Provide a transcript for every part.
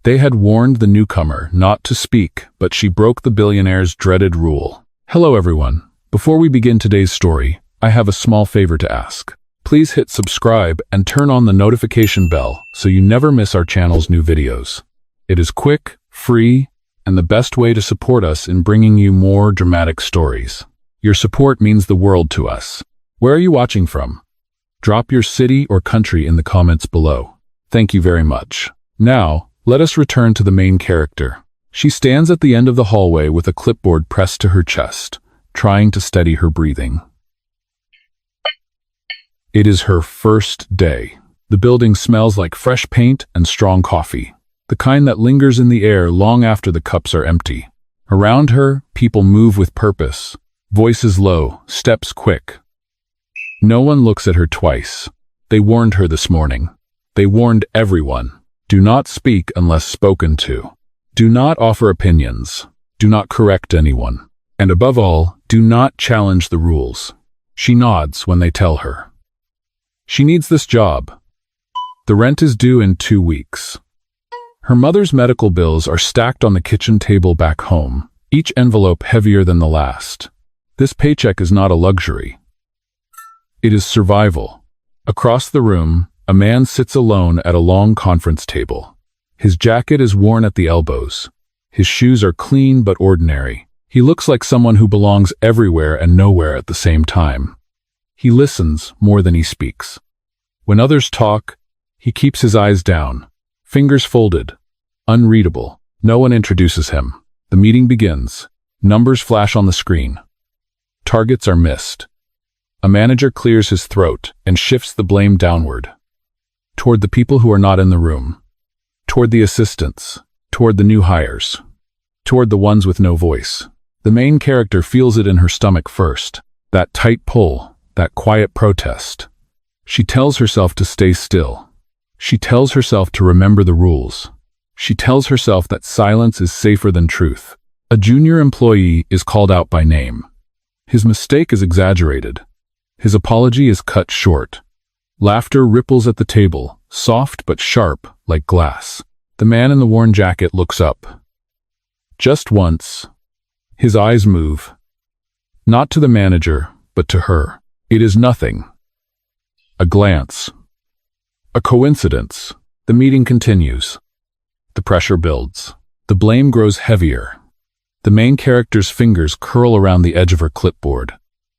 They had warned the newcomer not to speak, but she broke the billionaire's dreaded rule. Hello everyone. Before we begin today's story, I have a small favor to ask. Please hit subscribe and turn on the notification bell so you never miss our channel's new videos. It is quick, free, and the best way to support us in bringing you more dramatic stories. Your support means the world to us. Where are you watching from? Drop your city or country in the comments below. Thank you very much. Now, let us return to the main character. She stands at the end of the hallway with a clipboard pressed to her chest, trying to steady her breathing. It is her first day. The building smells like fresh paint and strong coffee, the kind that lingers in the air long after the cups are empty. Around her, people move with purpose, voices low, steps quick. No one looks at her twice. They warned her this morning. They warned everyone. Do not speak unless spoken to. Do not offer opinions. Do not correct anyone. And above all, do not challenge the rules. She nods when they tell her. She needs this job. The rent is due in 2 weeks. Her mother's medical bills are stacked on the kitchen table back home, each envelope heavier than the last. This paycheck is not a luxury. It is survival. Across the room, a man sits alone at a long conference table. His jacket is worn at the elbows. His shoes are clean but ordinary. He looks like someone who belongs everywhere and nowhere at the same time. He listens more than he speaks. When others talk, he keeps his eyes down, fingers folded, unreadable. No one introduces him. The meeting begins. Numbers flash on the screen. Targets are missed. A manager clears his throat and shifts the blame downward. Toward the people who are not in the room. Toward the assistants. Toward the new hires. Toward the ones with no voice. The main character feels it in her stomach first. That tight pull, that quiet protest. She tells herself to stay still. She tells herself to remember the rules. She tells herself that silence is safer than truth. A junior employee is called out by name. His mistake is exaggerated. His apology is cut short. Laughter ripples at the table, soft but sharp, like glass. The man in the worn jacket looks up. Just once, his eyes move. Not to the manager, but to her. It is nothing. A glance. A coincidence. The meeting continues. The pressure builds. The blame grows heavier. The main character's fingers curl around the edge of her clipboard.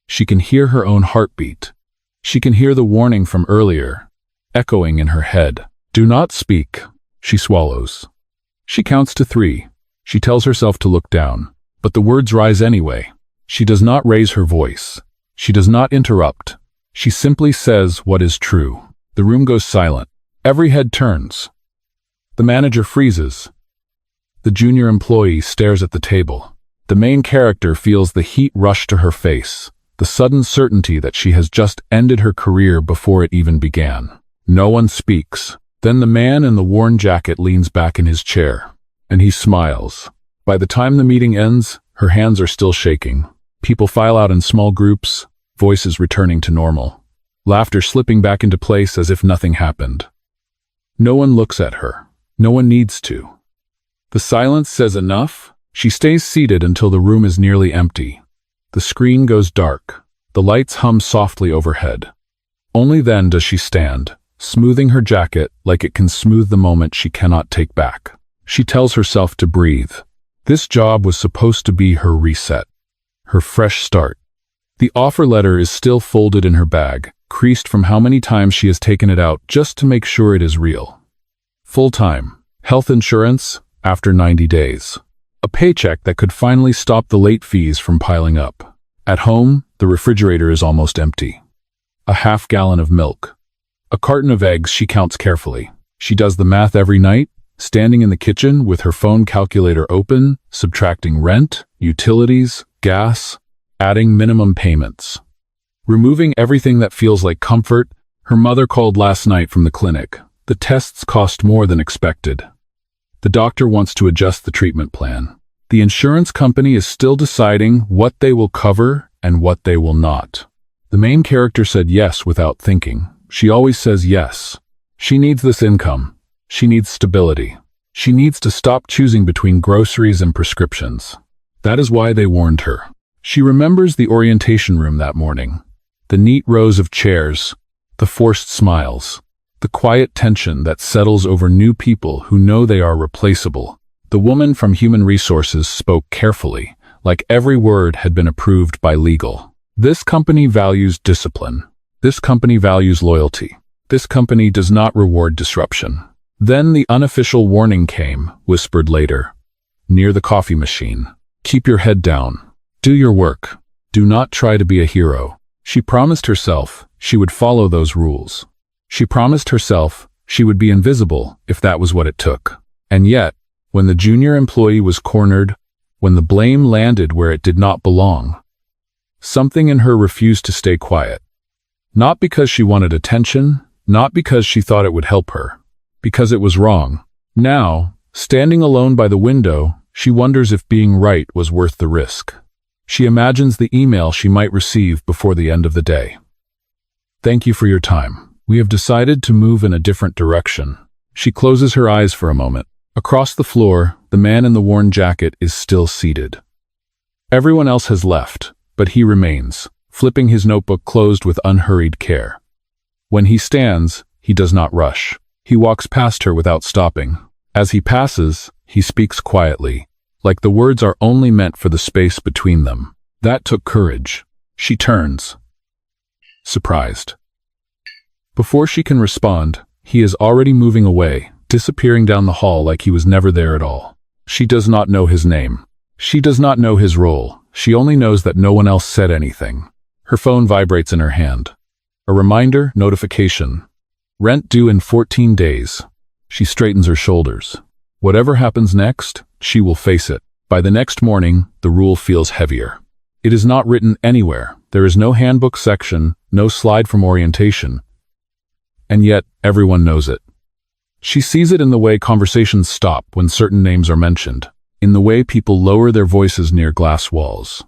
She can hear her own heartbeat. She can hear the warning from earlier, echoing in her head. Do not speak. She swallows. She counts to 3. She tells herself to look down, but the words rise anyway. She does not raise her voice. She does not interrupt. She simply says what is true. The room goes silent. Every head turns. The manager freezes. The junior employee stares at the table. The main character feels the heat rush to her face, the sudden certainty that she has just ended her career before it even began. No one speaks. Then the man in the worn jacket leans back in his chair, and he smiles. By the time the meeting ends, her hands are still shaking. People file out in small groups, voices returning to normal, laughter slipping back into place as if nothing happened. No one looks at her. No one needs to. The silence says enough. She stays seated until the room is nearly empty. The screen goes dark. The lights hum softly overhead. Only then does she stand, smoothing her jacket like it can smooth the moment she cannot take back. She tells herself to breathe. This job was supposed to be her reset, her fresh start. The offer letter is still folded in her bag, creased from how many times she has taken it out just to make sure it is real. Full-time, health insurance after 90 days. A paycheck that could finally stop the late fees from piling up. At home, the refrigerator is almost empty. A half-gallon of milk. A carton of eggs she counts carefully. She does the math every night, standing in the kitchen with her phone calculator open, subtracting rent, utilities, gas, adding minimum payments. Removing everything that feels like comfort. Her mother called last night from the clinic. The tests cost more than expected. The doctor wants to adjust the treatment plan. The insurance company is still deciding what they will cover and what they will not. The main character said yes without thinking. She always says yes. She needs this income. She needs stability. She needs to stop choosing between groceries and prescriptions. That is why they warned her. She remembers the orientation room that morning. The neat rows of chairs, the forced smiles, the quiet tension that settles over new people who know they are replaceable. The woman from Human Resources spoke carefully, like every word had been approved by legal. This company values discipline. This company values loyalty. This company does not reward disruption. Then the unofficial warning came, whispered later, near the coffee machine. Keep your head down. Do your work. Do not try to be a hero. She promised herself she would follow those rules. She promised herself she would be invisible if that was what it took. And yet, when the junior employee was cornered, when the blame landed where it did not belong, something in her refused to stay quiet. Not because she wanted attention, not because she thought it would help her, because it was wrong. Now, standing alone by the window, she wonders if being right was worth the risk. She imagines the email she might receive before the end of the day. Thank you for your time. We have decided to move in a different direction. She closes her eyes for a moment. Across the floor, the man in the worn jacket is still seated. Everyone else has left, but he remains, flipping his notebook closed with unhurried care. When he stands, he does not rush. He walks past her without stopping. As he passes, he speaks quietly, like the words are only meant for the space between them. That took courage. She turns, surprised. Before she can respond, he is already moving away, disappearing down the hall like he was never there at all. She does not know his name. She does not know his role. She only knows that no one else said anything. Her phone vibrates in her hand. A reminder, notification. Rent due in 14 days. She straightens her shoulders. Whatever happens next, she will face it. By the next morning, the rule feels heavier. It is not written anywhere. There is no handbook section, no slide from orientation. And yet, everyone knows it. She sees it in the way conversations stop when certain names are mentioned, in the way people lower their voices near glass walls,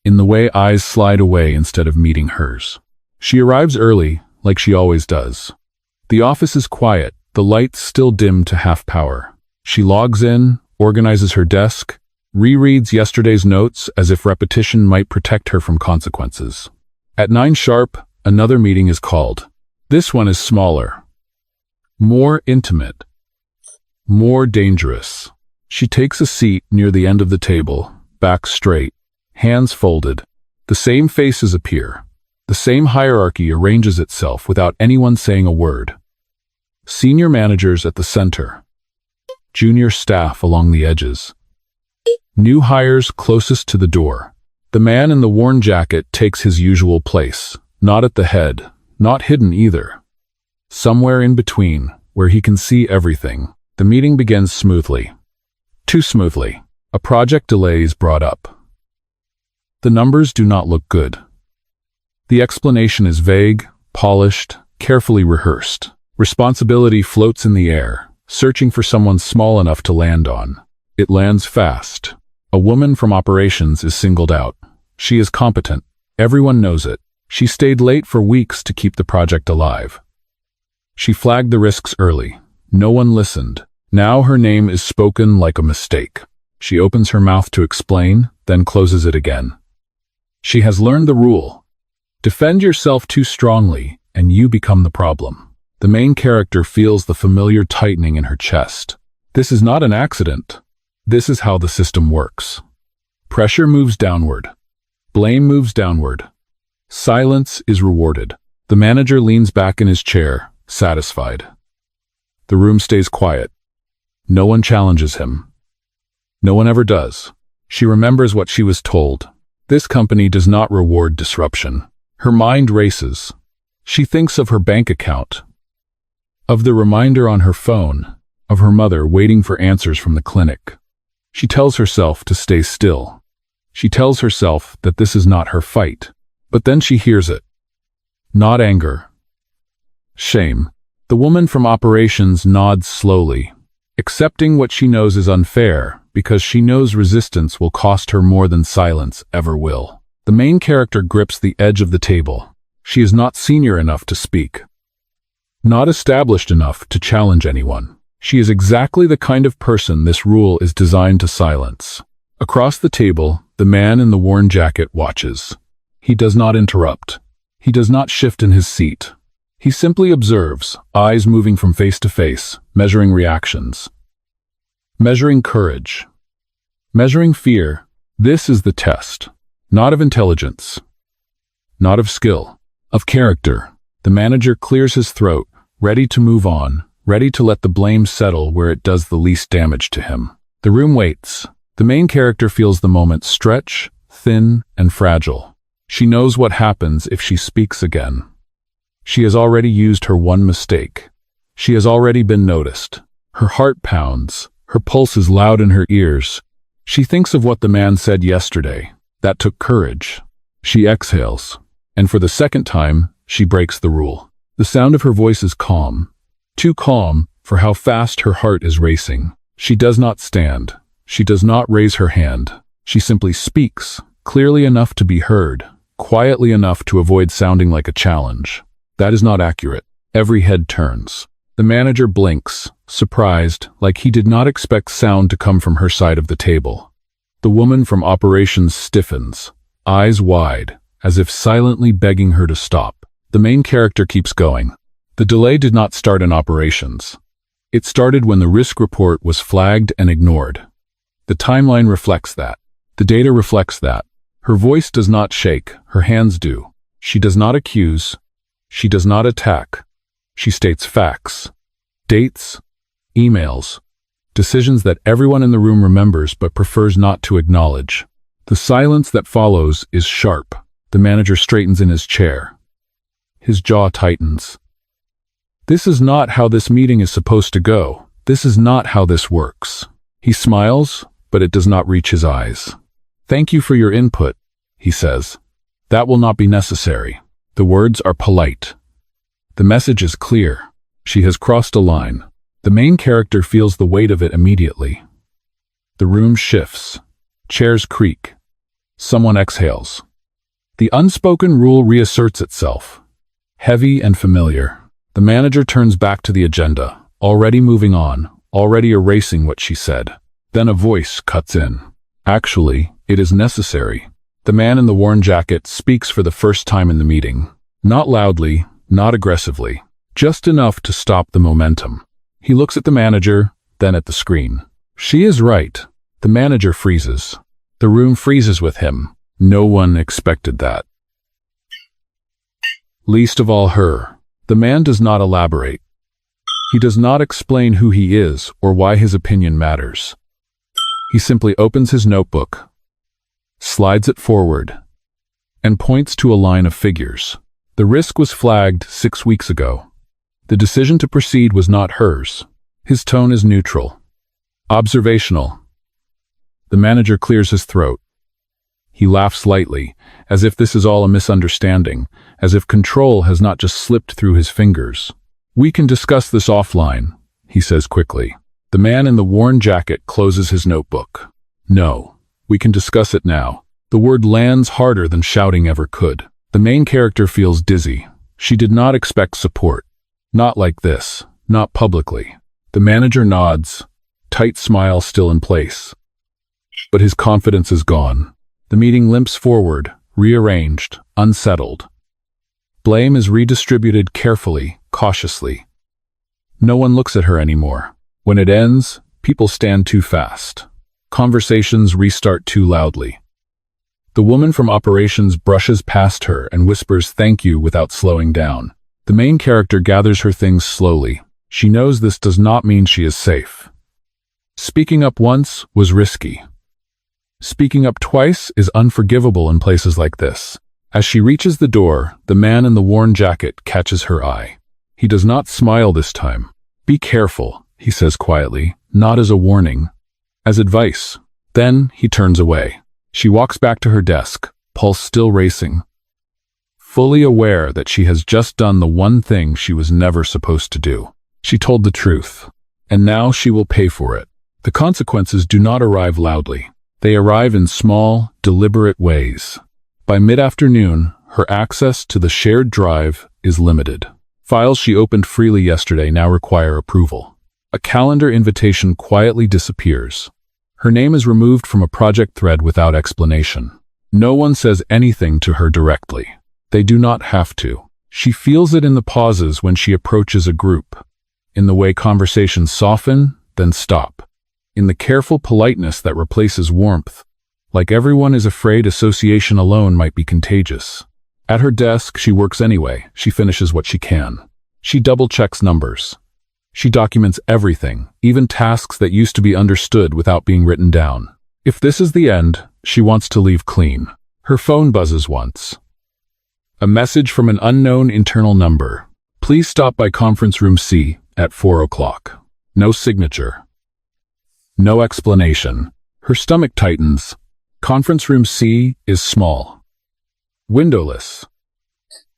in the way eyes slide away instead of meeting hers. She arrives early, like she always does. The office is quiet, the lights still dim to half power. She logs in, organizes her desk, rereads yesterday's notes as if repetition might protect her from consequences. At 9 sharp, another meeting is called. This one is smaller, more intimate, more dangerous. She takes a seat near the end of the table, back straight, hands folded. The same faces appear. The same hierarchy arranges itself without anyone saying a word. Senior managers at the center. Junior staff along the edges. New hires closest to the door. The man in the worn jacket takes his usual place, not at the head, not hidden either. Somewhere in between, where he can see everything. The meeting begins smoothly. Too smoothly. A project delay is brought up. The numbers do not look good. The explanation is vague, polished, carefully rehearsed. Responsibility floats in the air, searching for someone small enough to land on. It lands fast. A woman from operations is singled out. She is competent. Everyone knows it. She stayed late for weeks to keep the project alive. She flagged the risks early. No one listened. Now her name is spoken like a mistake. She opens her mouth to explain, then closes it again. She has learned the rule. Defend yourself too strongly, and you become the problem. The main character feels the familiar tightening in her chest. This is not an accident. This is how the system works. Pressure moves downward. Blame moves downward. Silence is rewarded. The manager leans back in his chair, satisfied. The room stays quiet. No one challenges him. No one ever does. She remembers what she was told. This company does not reward disruption. Her mind races. She thinks of her bank account, of the reminder on her phone, of her mother waiting for answers from the clinic. She tells herself to stay still. She tells herself that this is not her fight. But then she hears it. Not anger. Shame. The woman from operations nods slowly, accepting what she knows is unfair because she knows resistance will cost her more than silence ever will. The main character grips the edge of the table. She is not senior enough to speak. Not established enough to challenge anyone. She is exactly the kind of person this rule is designed to silence. Across the table, the man in the worn jacket watches. He does not interrupt. He does not shift in his seat. He simply observes, eyes moving from face to face, measuring reactions. Measuring courage. Measuring fear. This is the test. Not of intelligence. Not of skill. Of character. The manager clears his throat, ready to move on, ready to let the blame settle where it does the least damage to him. The room waits. The main character feels the moment stretch, thin, and fragile. She knows what happens if she speaks again. She has already used her one mistake. She has already been noticed. Her heart pounds. Her pulse is loud in her ears. She thinks of what the man said yesterday. That took courage. She exhales. And for the second time, she breaks the rule. The sound of her voice is calm. Too calm for how fast her heart is racing. She does not stand. She does not raise her hand. She simply speaks, clearly enough to be heard, quietly enough to avoid sounding like a challenge. That is not accurate. Every head turns. The manager blinks, surprised, like he did not expect sound to come from her side of the table. The woman from operations stiffens, eyes wide, as if silently begging her to stop. The main character keeps going. The delay did not start in operations. It started when the risk report was flagged and ignored. The timeline reflects that. The data reflects that. Her voice does not shake, her hands do. She does not accuse. She does not attack. She states facts, dates, emails, decisions that everyone in the room remembers but prefers not to acknowledge. The silence that follows is sharp. The manager straightens in his chair. His jaw tightens. This is not how this meeting is supposed to go. This is not how this works. He smiles, but it does not reach his eyes. Thank you for your input, he says. That will not be necessary. The words are polite. The message is clear. She has crossed a line. The main character feels the weight of it immediately. The room shifts. Chairs creak. Someone exhales. The unspoken rule reasserts itself. Heavy and familiar. The manager turns back to the agenda, already moving on, already erasing what she said. Then a voice cuts in. Actually, it is necessary. The man in the worn jacket speaks for the first time in the meeting. Not loudly, not aggressively, just enough to stop the momentum. He looks at the manager, then at the screen. She is right. The manager freezes. The room freezes with him. No one expected that. Least of all her. The man does not elaborate. He does not explain who he is or why his opinion matters. He simply opens his notebook, slides it forward, and points to a line of figures. The risk was flagged 6 weeks ago. The decision to proceed was not hers. His tone is neutral. Observational. The manager clears his throat. He laughs lightly, as if this is all a misunderstanding, as if control has not just slipped through his fingers. We can discuss this offline, he says quickly. The man in the worn jacket closes his notebook. No, we can discuss it now. The word lands harder than shouting ever could. The main character feels dizzy. She did not expect support. Not like this, not publicly. The manager nods, tight smile still in place. But his confidence is gone. The meeting limps forward, rearranged, unsettled. Blame is redistributed carefully, cautiously. No one looks at her anymore. When it ends, people stand too fast. Conversations restart too loudly. The woman from operations brushes past her and whispers thank you without slowing down. The main character gathers her things slowly. She knows this does not mean she is safe. Speaking up once was risky. Speaking up twice is unforgivable in places like this. As she reaches the door, the man in the worn jacket catches her eye. He does not smile this time. Be careful, he says quietly, not as a warning, as advice. Then he turns away. She walks back to her desk, pulse still racing, fully aware that she has just done the one thing she was never supposed to do. She told the truth, and now she will pay for it. The consequences do not arrive loudly. They arrive in small, deliberate ways. By mid-afternoon, her access to the shared drive is limited. Files she opened freely yesterday now require approval. A calendar invitation quietly disappears. Her name is removed from a project thread without explanation. No one says anything to her directly. They do not have to. She feels it in the pauses when she approaches a group, in the way conversations soften, then stop, in the careful politeness that replaces warmth. Like everyone is afraid association alone might be contagious. At her desk, she works anyway. She finishes what she can. She double-checks numbers. She documents everything, even tasks that used to be understood without being written down. If this is the end, she wants to leave clean. Her phone buzzes once. A message from an unknown internal number. Please stop by conference room C at 4 o'clock. No signature. No explanation. Her stomach tightens. Conference room C is small. Windowless.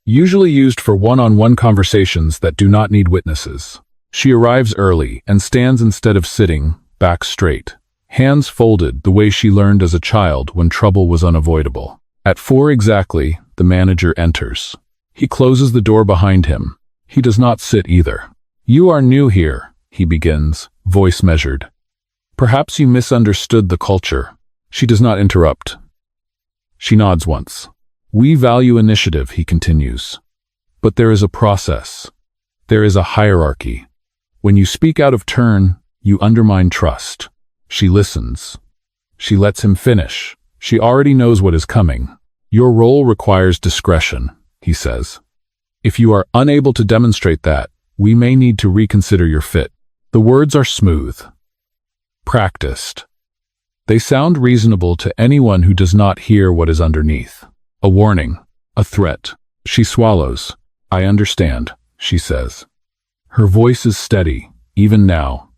Usually used for one-on-one conversations that do not need witnesses. She arrives early and stands instead of sitting, back straight. Hands folded the way she learned as a child when trouble was unavoidable. At 4 exactly, the manager enters. He closes the door behind him. He does not sit either. You are new here, he begins, voice measured. Perhaps you misunderstood the culture. She does not interrupt. She nods once. We value initiative, he continues. But there is a process. There is a hierarchy. When you speak out of turn, you undermine trust. She listens. She lets him finish. She already knows what is coming. Your role requires discretion, he says. If you are unable to demonstrate that, we may need to reconsider your fit. The words are smooth, practiced. They sound reasonable to anyone who does not hear what is underneath. A warning, a threat. She swallows. I understand, she says. Her voice is steady, even now.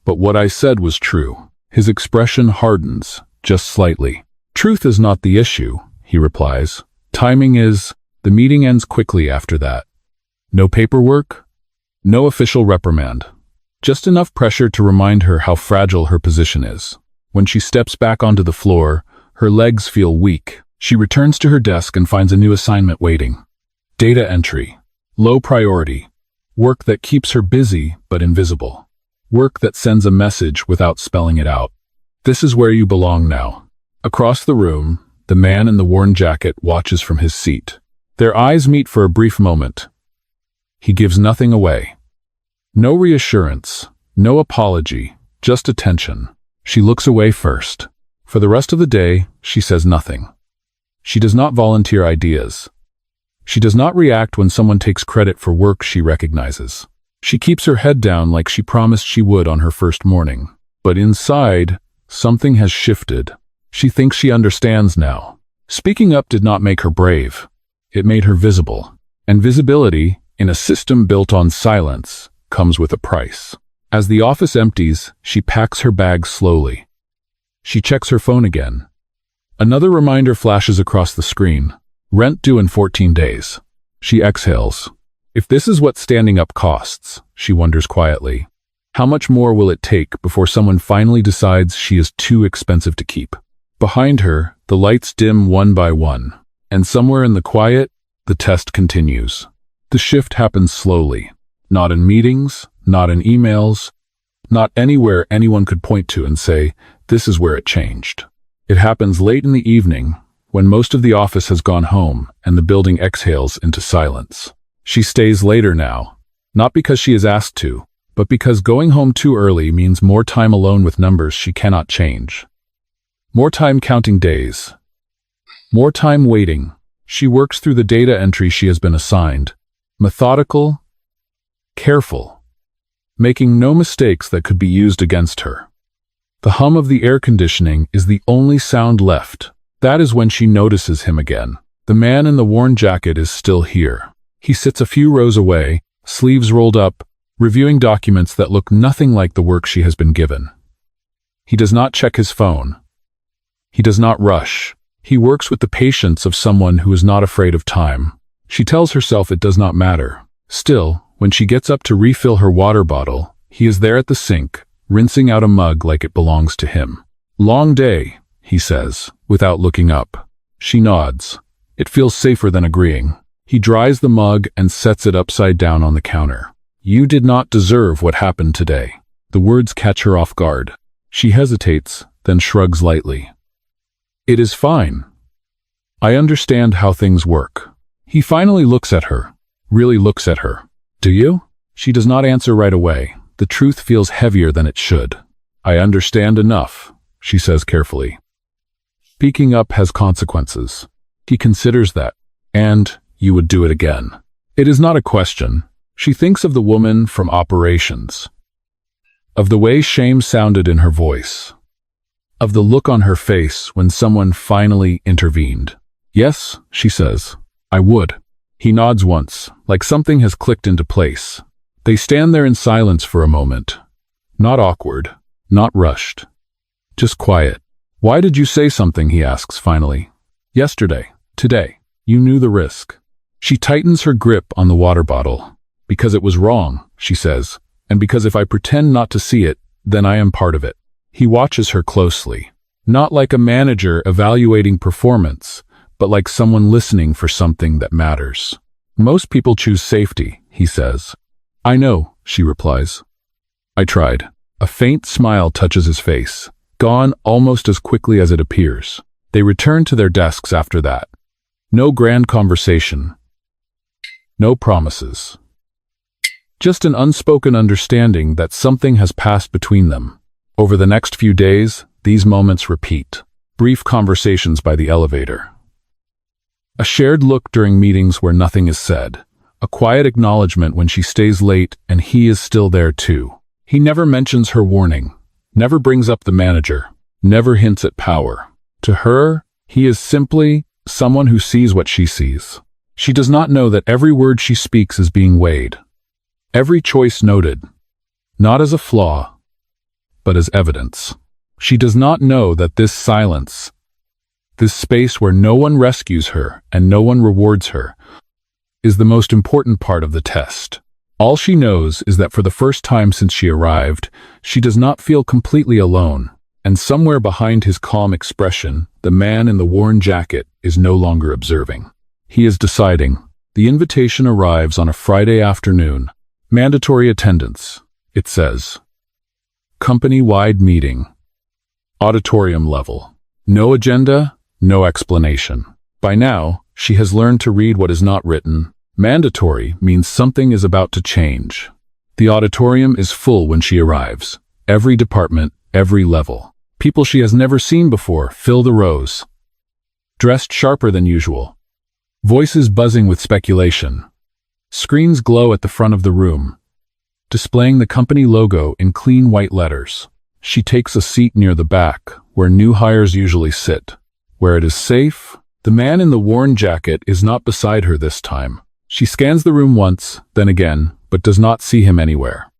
But what I said was true. His expression hardens, just slightly. Truth is not the issue, he replies. Timing is. The meeting ends quickly after that. No paperwork, no official reprimand. Just enough pressure to remind her how fragile her position is. When she steps back onto the floor, her legs feel weak. She returns to her desk and finds a new assignment waiting. Data entry. Low priority. Work that keeps her busy but invisible. Work that sends a message without spelling it out. This is where you belong now. Across the room, the man in the worn jacket watches from his seat. Their eyes meet for a brief moment. He gives nothing away. No reassurance, no apology, just attention. She looks away first. For the rest of the day, she says nothing. She does not volunteer ideas. She does not react when someone takes credit for work she recognizes. She keeps her head down like she promised she would on her first morning. But inside, something has shifted. She thinks she understands now. Speaking up did not make her brave. It made her visible. And visibility, in a system built on silence, comes with a price. As the office empties, she packs her bag slowly. She checks her phone again. Another reminder flashes across the screen. Rent due in 14 days. She exhales. If this is what standing up costs, she wonders quietly, how much more will it take before someone finally decides she is too expensive to keep? Behind her, the lights dim one by one, and somewhere in the quiet, the test continues. The shift happens slowly, not in meetings, not in emails, not anywhere anyone could point to and say, this is where it changed. It happens late in the evening, when most of the office has gone home and the building exhales into silence. She stays later now, not because she is asked to, but because going home too early means more time alone with numbers she cannot change. More time counting days. More time waiting. She works through the data entry she has been assigned. Methodical, careful, making no mistakes that could be used against her. The hum of the air conditioning is the only sound left. That is when she notices him again. The man in the worn jacket is still here. He sits a few rows away, sleeves rolled up, reviewing documents that look nothing like the work she has been given. He does not check his phone. He does not rush. He works with the patience of someone who is not afraid of time. She tells herself it does not matter. Still, when she gets up to refill her water bottle, he is there at the sink, rinsing out a mug like it belongs to him. Long day, he says, without looking up. She nods. It feels safer than agreeing. He dries the mug and sets it upside down on the counter. You did not deserve what happened today. The words catch her off guard. She hesitates, then shrugs lightly. It is fine. I understand how things work. He finally looks at her, really looks at her. Do you? She does not answer right away. The truth feels heavier than it should. I understand enough, she says carefully. Speaking up has consequences. He considers that. And you would do it again. It is not a question. She thinks of the woman from operations. Of the way shame sounded in her voice. Of the look on her face when someone finally intervened. Yes, she says, I would. He nods once, like something has clicked into place. They stand there in silence for a moment. Not awkward, not rushed. Just quiet. Why did you say something, he asks finally. Yesterday, today, you knew the risk. She tightens her grip on the water bottle. Because it was wrong, she says, and because if I pretend not to see it, then I am part of it. He watches her closely. Not like a manager evaluating performance, but like someone listening for something that matters. Most people choose safety, he says. I know, she replies. I tried. A faint smile touches his face, gone almost as quickly as it appears. They return to their desks after that. No grand conversation. No promises. Just an unspoken understanding that something has passed between them. Over the next few days, these moments repeat. Brief conversations by the elevator. A shared look during meetings where nothing is said. A quiet acknowledgement when she stays late and he is still there too. He never mentions her warning. Never brings up the manager. Never hints at power. To her, he is simply someone who sees what she sees. She does not know that every word she speaks is being weighed. Every choice noted. Not as a flaw, but as evidence. She does not know that this silence, this space where no one rescues her and no one rewards her, is the most important part of the test. All she knows is that for the first time since she arrived, she does not feel completely alone, and somewhere behind his calm expression, the man in the worn jacket is no longer observing. He is deciding. The invitation arrives on a Friday afternoon. Mandatory attendance, it says. Company-wide meeting. Auditorium level. No agenda, no explanation. By now, she has learned to read what is not written. Mandatory means something is about to change. The auditorium is full when she arrives. Every department, every level. People she has never seen before fill the rows. Dressed sharper than usual. Voices buzzing with speculation. Screens glow at the front of the room, displaying the company logo in clean white letters. She takes a seat near the back, where new hires usually sit. Where it is safe, the man in the worn jacket is not beside her this time. She scans the room once, then again, but does not see him anywhere.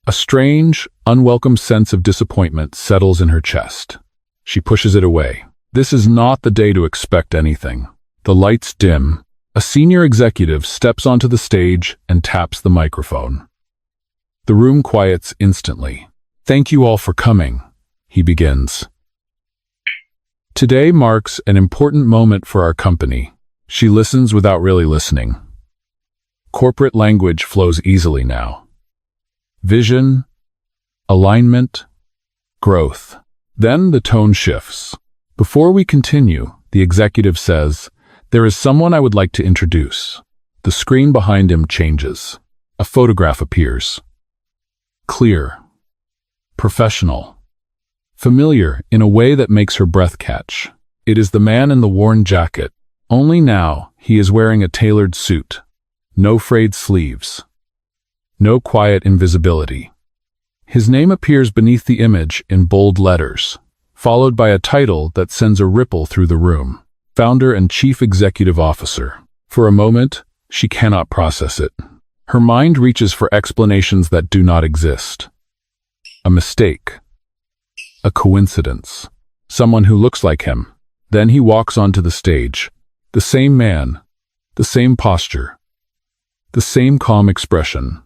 A strange, unwelcome sense of disappointment settles in her chest. She pushes it away. This is not the day to expect anything. The lights dim. A senior executive steps onto the stage and taps the microphone. The room quiets instantly. Thank you all for coming, he begins. Today marks an important moment for our company. She listens without really listening. Corporate language flows easily now. Vision, alignment, growth. Then the tone shifts. Before we continue, the executive says, there is someone I would like to introduce. The screen behind him changes. A photograph appears. Clear. Professional. Familiar in a way that makes her breath catch. It is the man in the worn jacket. Only now, he is wearing a tailored suit. No frayed sleeves. No quiet invisibility. His name appears beneath the image in bold letters, followed by a title that sends a ripple through the room. Founder and Chief Executive Officer. For a moment, she cannot process it. Her mind reaches for explanations that do not exist. A mistake. A coincidence. Someone who looks like him. Then he walks onto the stage. The same man. The same posture. The same calm expression.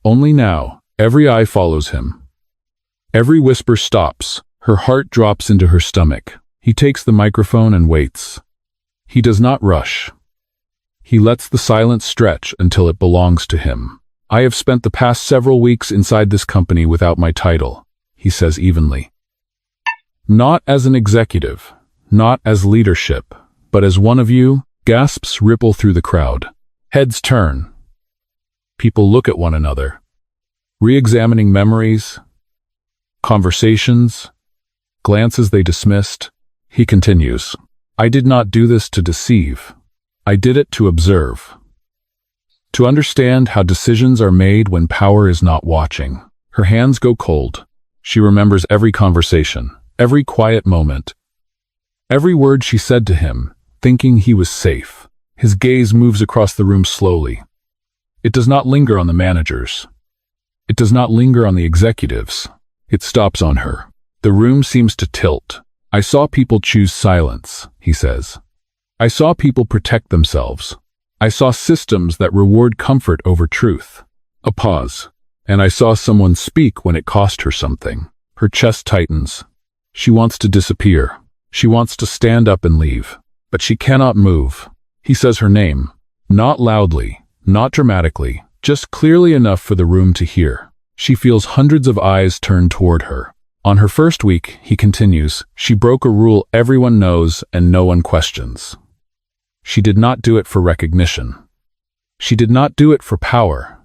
Only now, every eye follows him. Every whisper stops. Her heart drops into her stomach. He takes the microphone and waits. He does not rush. He lets the silence stretch until it belongs to him. I have spent the past several weeks inside this company without my title, he says evenly. Not as an executive, not as leadership, but as one of you. Gasps ripple through the crowd. Heads turn. People look at one another, re-examining memories, conversations, glances they dismissed. He continues, I did not do this to deceive. I did it to observe. To understand how decisions are made when power is not watching. Her hands go cold. She remembers every conversation, every quiet moment, every word she said to him, thinking he was safe. His gaze moves across the room slowly. It does not linger on the managers. It does not linger on the executives. It stops on her. The room seems to tilt. I saw people choose silence, he says. I saw people protect themselves. I saw systems that reward comfort over truth. A pause. And I saw someone speak when it cost her something. Her chest tightens. She wants to disappear. She wants to stand up and leave. But she cannot move. He says her name. Not loudly, not dramatically, just clearly enough for the room to hear. She feels hundreds of eyes turn toward her. On her first week, he continues, she broke a rule everyone knows and no one questions. She did not do it for recognition. She did not do it for power.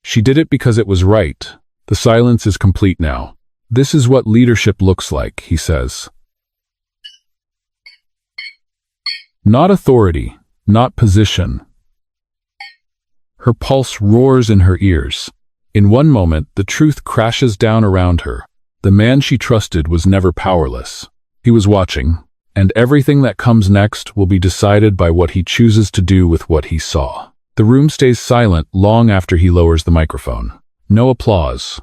She did it because it was right. The silence is complete now. This is what leadership looks like, he says. Not authority, not position. Her pulse roars in her ears. In one moment, the truth crashes down around her. The man she trusted was never powerless. He was watching, and everything that comes next will be decided by what he chooses to do with what he saw. The room stays silent long after he lowers the microphone. No applause.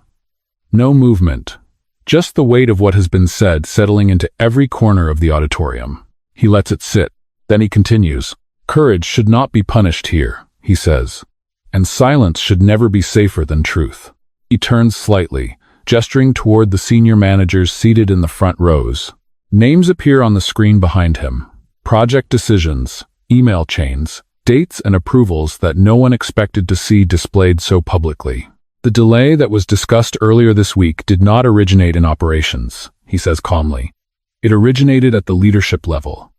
No movement. Just the weight of what has been said settling into every corner of the auditorium. He lets it sit. Then he continues, courage should not be punished here, he says, and silence should never be safer than truth. He turns slightly, gesturing toward the senior managers seated in the front rows. Names appear on the screen behind him. Project decisions, email chains, dates and approvals that no one expected to see displayed so publicly. The delay that was discussed earlier this week did not originate in operations, he says calmly. It originated at the leadership level.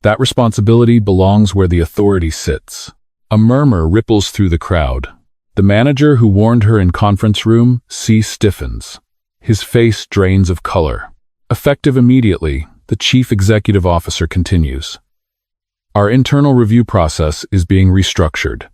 That responsibility belongs where the authority sits. A murmur ripples through the crowd. The manager who warned her in conference room C stiffens. His face drains of color. Effective immediately, the chief executive officer continues. Our internal review process is being restructured.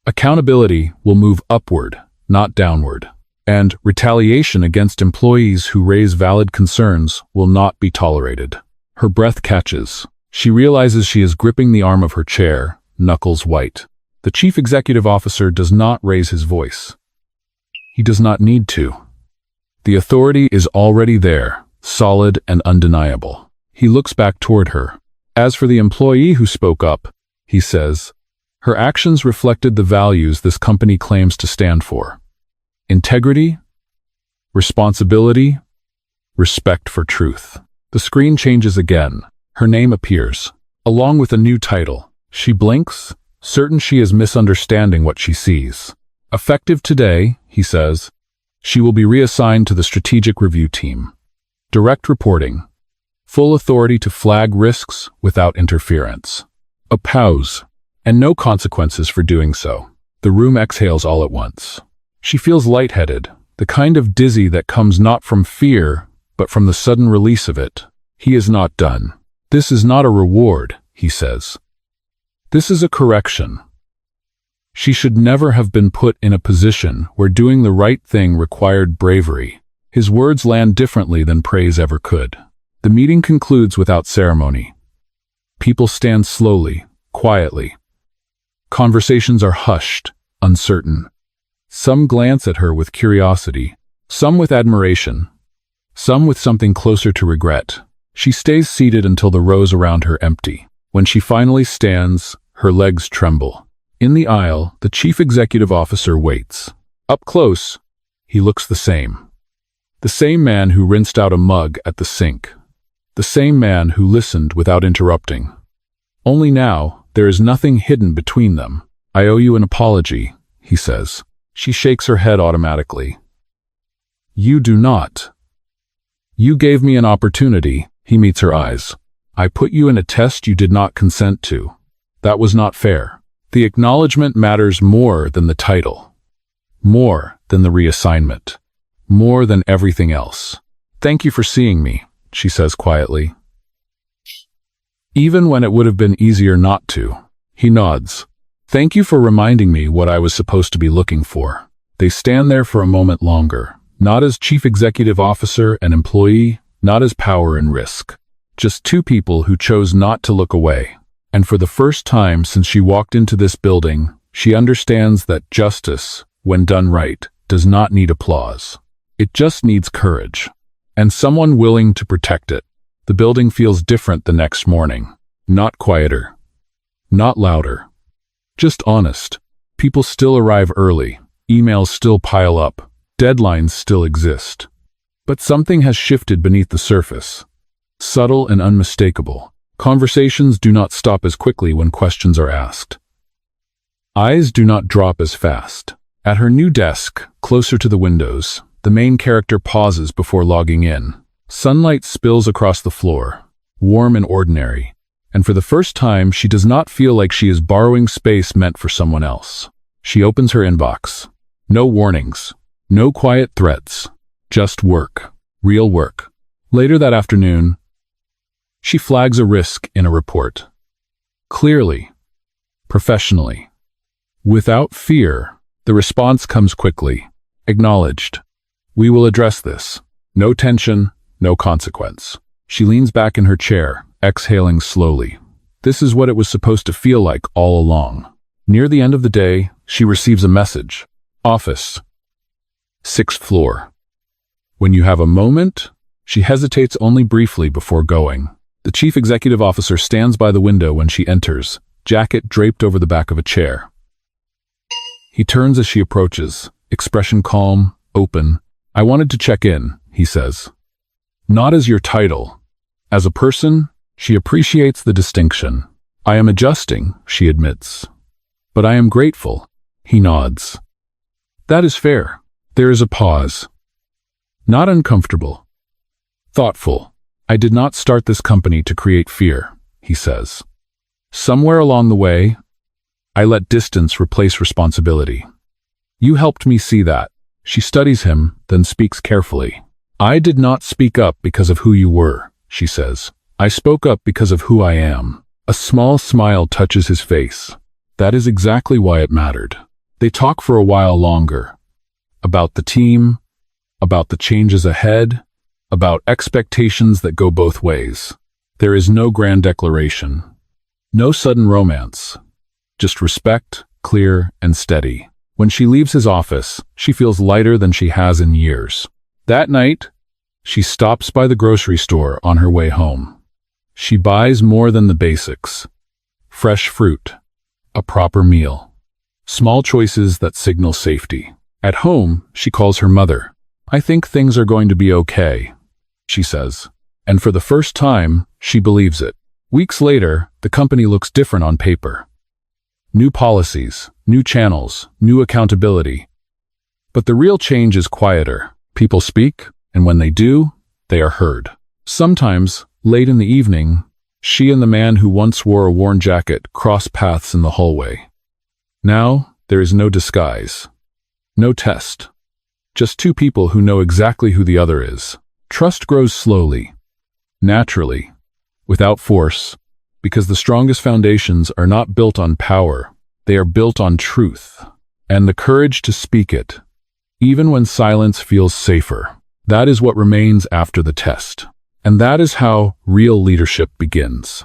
Accountability will move upward, not downward. And retaliation against employees who raise valid concerns will not be tolerated. Her breath catches. She realizes she is gripping the arm of her chair, knuckles white. The chief executive officer does not raise his voice. He does not need to. The authority is already there, solid and undeniable. He looks back toward her. As for the employee who spoke up, he says, her actions reflected the values this company claims to stand for. Integrity, responsibility, respect for truth. The screen changes again. Her name appears, along with a new title. She blinks, certain she is misunderstanding what she sees. Effective today, he says, she will be reassigned to the strategic review team. Direct reporting. Full authority to flag risks without interference. A pause, and no consequences for doing so. The room exhales all at once. She feels lightheaded, the kind of dizzy that comes not from fear, but from the sudden release of it. He is not done. This is not a reward, he says. This is a correction. She should never have been put in a position where doing the right thing required bravery. His words land differently than praise ever could. The meeting concludes without ceremony. People stand slowly, quietly. Conversations are hushed, uncertain. Some glance at her with curiosity, some with admiration, some with something closer to regret. She stays seated until the rows around her empty. When she finally stands, her legs tremble. In the aisle, the chief executive officer waits. Up close, he looks the same. The same man who rinsed out a mug at the sink. The same man who listened without interrupting. Only now, there is nothing hidden between them. I owe you an apology, he says. She shakes her head automatically. You do not. You gave me an opportunity. He meets her eyes. I put you in a test you did not consent to. That was not fair. The acknowledgement matters more than the title. More than the reassignment. More than everything else. Thank you for seeing me, she says quietly. Even when it would have been easier not to. He nods. Thank you for reminding me what I was supposed to be looking for. They stand there for a moment longer, not as chief executive officer and employee, not as power and risk. Just two people who chose not to look away. And for the first time since she walked into this building, she understands that justice, when done right, does not need applause. It just needs courage. And someone willing to protect it. The building feels different the next morning. Not quieter. Not louder. Just honest. People still arrive early. Emails still pile up. Deadlines still exist. But something has shifted beneath the surface. Subtle and unmistakable. Conversations do not stop as quickly when questions are asked. Eyes do not drop as fast. At her new desk, closer to the windows, the main character pauses before logging in. Sunlight spills across the floor, warm and ordinary, and for the first time she does not feel like she is borrowing space meant for someone else. She opens her inbox. No warnings, no quiet threats, just work, real work. Later that afternoon, she flags a risk in a report. Clearly, professionally, without fear, the response comes quickly. Acknowledged. We will address this. No tension, no consequence. She leans back in her chair, exhaling slowly. This is what it was supposed to feel like all along. Near the end of the day, she receives a message. Office. 6th floor. When you have a moment, she hesitates only briefly before going. The chief executive officer stands by the window when she enters, jacket draped over the back of a chair. He turns as she approaches, expression calm, open. I wanted to check in, he says. Not as your title. As a person, she appreciates the distinction. I am adjusting, she admits. But I am grateful, he nods. That is fair. There is a pause. Not uncomfortable. Thoughtful. I did not start this company to create fear, he says. Somewhere along the way, I let distance replace responsibility. You helped me see that. She studies him, then speaks carefully. I did not speak up because of who you were, she says. I spoke up because of who I am. A small smile touches his face. That is exactly why it mattered. They talk for a while longer. About the team, about the changes ahead, about expectations that go both ways. There is no grand declaration. No sudden romance. Just respect, clear and steady. When she leaves his office, she feels lighter than she has in years. That night, she stops by the grocery store on her way home. She buys more than the basics. Fresh fruit, a proper meal, small choices that signal safety. At home, she calls her mother. I think things are going to be okay, she says. And for the first time, she believes it. Weeks later, the company looks different on paper. New policies, new channels, new accountability. But the real change is quieter. People speak, and when they do, they are heard. Sometimes, late in the evening, she and the man who once wore a worn jacket cross paths in the hallway. Now, there is no disguise. No test. Just two people who know exactly who the other is. Trust grows slowly, naturally, without force, because the strongest foundations are not built on power, they are built on truth, and the courage to speak it, even when silence feels safer. That is what remains after the test. And that is how real leadership begins.